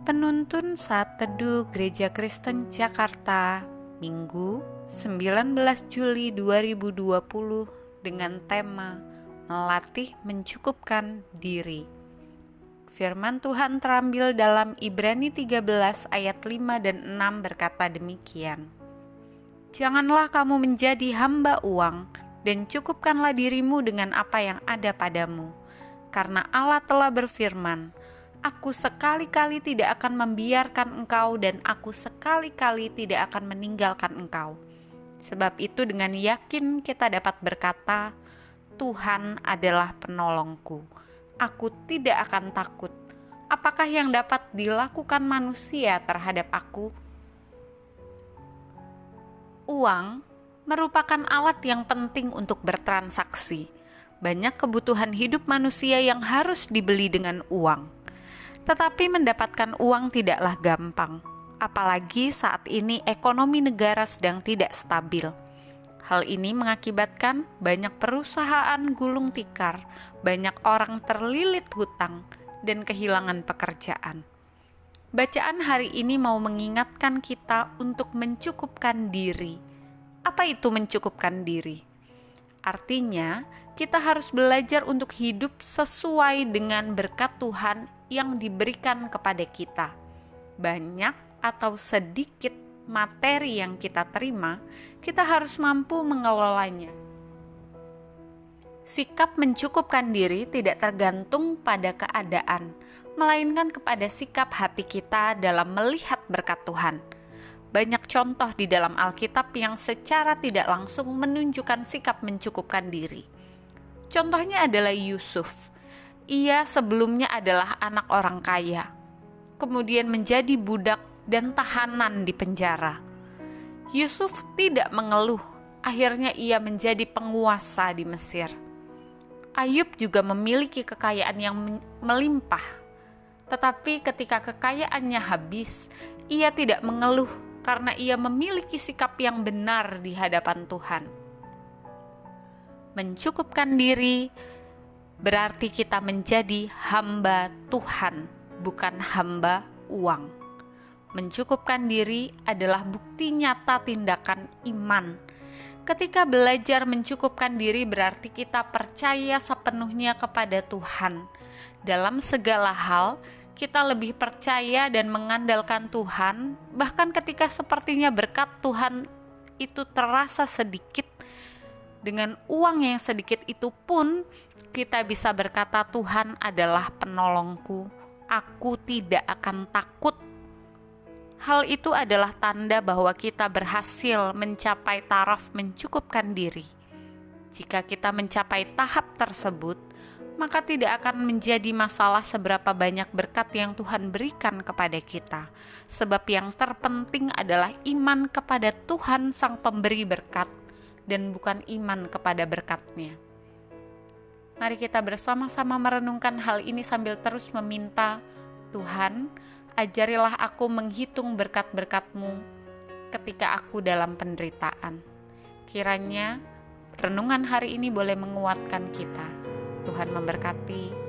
Penuntun Saat Teduh Gereja Kristen Jakarta, Minggu 19 Juli 2020 dengan tema Melatih Mencukupkan Diri. Firman Tuhan terambil dalam Ibrani 13 ayat 5 dan 6 berkata demikian. Janganlah kamu menjadi hamba uang dan cukupkanlah dirimu dengan apa yang ada padamu. Karena Allah telah berfirman, Aku sekali-kali tidak akan membiarkan engkau dan aku sekali-kali tidak akan meninggalkan engkau. Sebab itu dengan yakin kita dapat berkata, Tuhan adalah penolongku. Aku tidak akan takut. Apakah yang dapat dilakukan manusia terhadap aku? Uang merupakan alat yang penting untuk bertransaksi. Banyak kebutuhan hidup manusia yang harus dibeli dengan uang. Tetapi mendapatkan uang tidaklah gampang, apalagi saat ini ekonomi negara sedang tidak stabil. Hal ini mengakibatkan banyak perusahaan gulung tikar, banyak orang terlilit hutang, dan kehilangan pekerjaan. Bacaan hari ini mau mengingatkan kita untuk mencukupkan diri. Apa itu mencukupkan diri? Artinya, kita harus belajar untuk hidup sesuai dengan berkat Tuhan yang diberikan kepada kita. Banyak atau sedikit materi yang kita terima, kita harus mampu mengelolanya. Sikap mencukupkan diri tidak tergantung pada keadaan, melainkan kepada sikap hati kita dalam melihat berkat Tuhan. Banyak contoh di dalam Alkitab yang secara tidak langsung menunjukkan sikap mencukupkan diri. Contohnya adalah Yusuf. Ia sebelumnya adalah anak orang kaya, kemudian menjadi budak dan tahanan di penjara. Yusuf tidak mengeluh, akhirnya ia menjadi penguasa di Mesir. Ayub juga memiliki kekayaan yang melimpah, tetapi ketika kekayaannya habis, ia tidak mengeluh karena ia memiliki sikap yang benar di hadapan Tuhan. Mencukupkan diri berarti kita menjadi hamba Tuhan, bukan hamba uang. Mencukupkan diri adalah bukti nyata tindakan iman. Ketika belajar mencukupkan diri berarti kita percaya sepenuhnya kepada Tuhan. Dalam segala hal, kita lebih percaya dan mengandalkan Tuhan, bahkan ketika sepertinya berkat Tuhan itu terasa sedikit. Dengan uang yang sedikit itu pun, kita bisa berkata Tuhan adalah penolongku, aku tidak akan takut. Hal itu adalah tanda bahwa kita berhasil mencapai taraf mencukupkan diri. Jika kita mencapai tahap tersebut, maka tidak akan menjadi masalah seberapa banyak berkat yang Tuhan berikan kepada kita. Sebab yang terpenting adalah iman kepada Tuhan Sang Pemberi berkat, dan bukan iman kepada berkat-Nya. Mari kita bersama-sama merenungkan hal ini sambil terus meminta, Tuhan, ajarilah aku menghitung berkat-berkat-Mu ketika aku dalam penderitaan. Kiranya renungan hari ini boleh menguatkan kita. Tuhan memberkati.